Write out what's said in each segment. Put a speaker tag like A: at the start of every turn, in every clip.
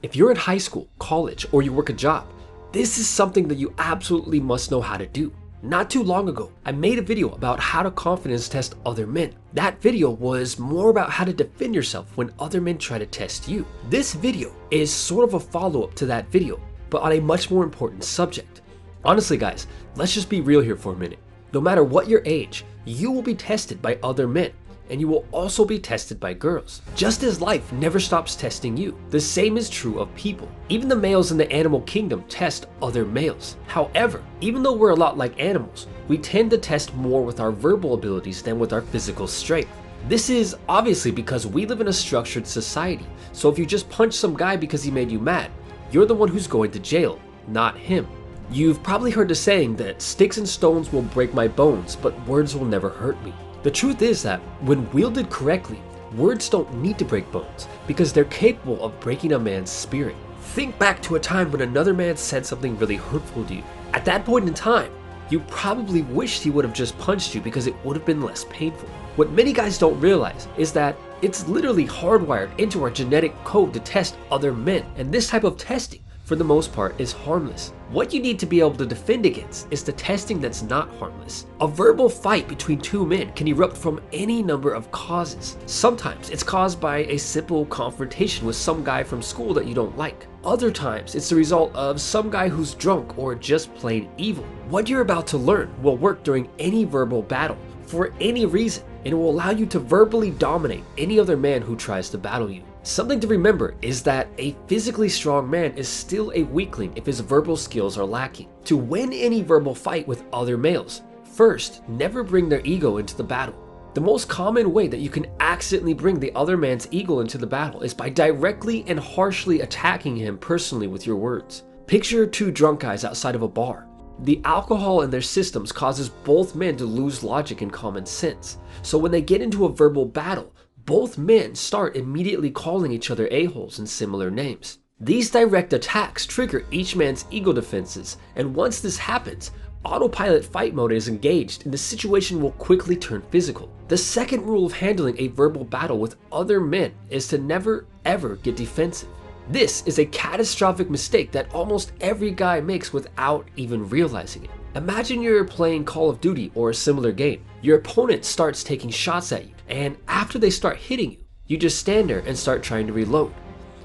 A: If you're in high school, college, or you work a job, this is something that you absolutely must know how to do. Not too long ago, I made a video about how to confidence test other men. That video was more about how to defend yourself when other men try to test you. This video is sort of a follow-up to that video, but on a much more important subject. Honestly guys, let's just be real here for a minute. No matter what your age, you will be tested by other men, and you will also be tested by girls. Just as life never stops testing you, the same is true of people. Even the males in the animal kingdom test other males. However, even though we're a lot like animals, we tend to test more with our verbal abilities than with our physical strength. This is obviously because we live in a structured society, so if you just punch some guy because he made you mad, you're the one who's going to jail, not him. You've probably heard the saying that sticks and stones will break my bones, but words will never hurt me. The truth is that when wielded correctly, words don't need to break bones because they're capable of breaking a man's spirit. Think back to a time when another man said something really hurtful to you. At that point in time, you probably wished he would have just punched you because it would have been less painful. What many guys don't realize is that it's literally hardwired into our genetic code to test other men, and this type of testing, for the most part, is harmless. What you need to be able to defend against is the testing that's not harmless. A verbal fight between two men can erupt from any number of causes. Sometimes it's caused by a simple confrontation with some guy from school that you don't like. Other times it's the result of some guy who's drunk or just plain evil. What you're about to learn will work during any verbal battle, for any reason, and it will allow you to verbally dominate any other man who tries to battle you. Something to remember is that a physically strong man is still a weakling if his verbal skills are lacking. To win any verbal fight with other males, first, never bring their ego into the battle. The most common way that you can accidentally bring the other man's ego into the battle is by directly and harshly attacking him personally with your words. Picture two drunk guys outside of a bar. The alcohol in their systems causes both men to lose logic and common sense. So when they get into a verbal battle, both men start immediately calling each other a-holes and similar names. These direct attacks trigger each man's ego defenses, and once this happens, autopilot fight mode is engaged and the situation will quickly turn physical. The second rule of handling a verbal battle with other men is to never ever get defensive. This is a catastrophic mistake that almost every guy makes without even realizing it. Imagine you're playing Call of Duty or a similar game. Your opponent starts taking shots at you, and after they start hitting you, you just stand there and start trying to reload.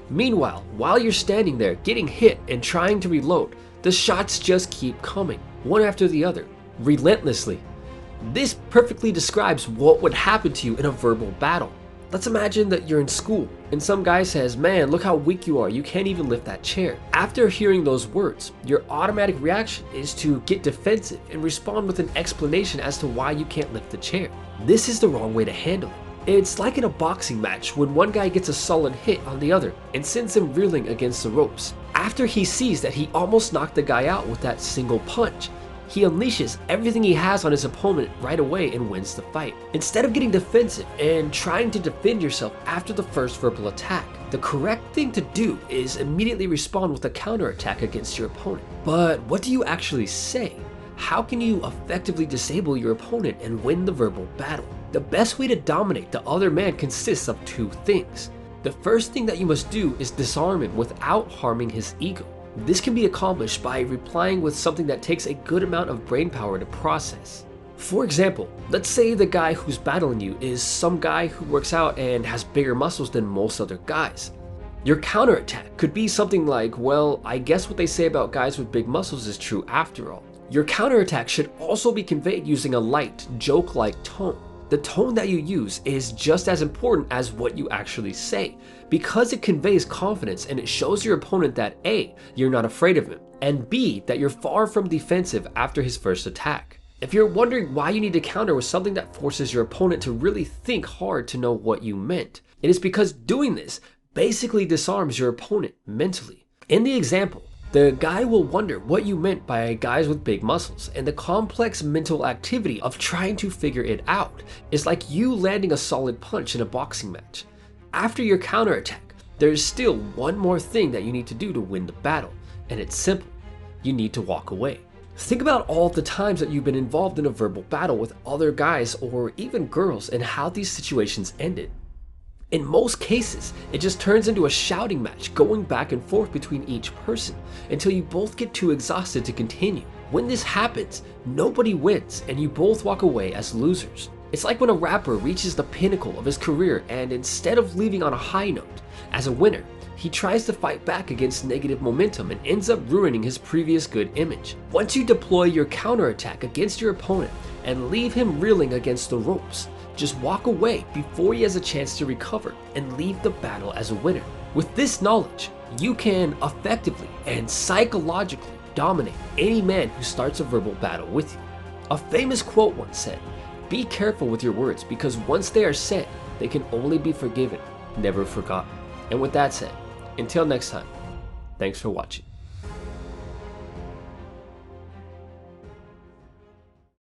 A: Meanwhile, while you're standing there getting hit and trying to reload, the shots just keep coming, one after the other, relentlessly. This perfectly describes what would happen to you in a verbal battle. Let's imagine that you're in school and some guy says, "Man, look how weak you are, you can't even lift that chair." After hearing those words, your automatic reaction is to get defensive and respond with an explanation as to why you can't lift the chair. This is the wrong way to handle it. It's like in a boxing match when one guy gets a solid hit on the other and sends him reeling against the ropes. After he sees that he almost knocked the guy out with that single punch, he unleashes everything he has on his opponent right away and wins the fight. Instead of getting defensive and trying to defend yourself after the first verbal attack, the correct thing to do is immediately respond with a counterattack against your opponent. But what do you actually say? How can you effectively disable your opponent and win the verbal battle? The best way to dominate the other man consists of two things. The first thing that you must do is disarm him without harming his ego. This can be accomplished by replying with something that takes a good amount of brain power to process. For example, let's say the guy who's battling you is some guy who works out and has bigger muscles than most other guys. Your counterattack could be something like, "Well, I guess what they say about guys with big muscles is true after all." Your counterattack should also be conveyed using a light, joke-like tone. The tone that you use is just as important as what you actually say, because it conveys confidence and it shows your opponent that A, you're not afraid of him, and B, that you're far from defensive after his first attack. If you're wondering why you need to counter with something that forces your opponent to really think hard to know what you meant, it is because doing this basically disarms your opponent mentally. In the example, the guy will wonder what you meant by guys with big muscles, and the complex mental activity of trying to figure it out is like you landing a solid punch in a boxing match. After your counterattack, there's still one more thing that you need to do to win the battle, and it's simple. You need to walk away. Think about all the times that you've been involved in a verbal battle with other guys or even girls and how these situations ended. In most cases, it just turns into a shouting match going back and forth between each person until you both get too exhausted to continue. When this happens, nobody wins and you both walk away as losers. It's like when a rapper reaches the pinnacle of his career and instead of leaving on a high note as a winner, he tries to fight back against negative momentum and ends up ruining his previous good image. Once you deploy your counterattack against your opponent and leave him reeling against the ropes, just walk away before he has a chance to recover and leave the battle as a winner. With this knowledge, you can effectively and psychologically dominate any man who starts a verbal battle with you. A famous quote once said, "Be careful with your words because once they are said, they can only be forgiven, never forgotten." And with that said, until next time, thanks for watching.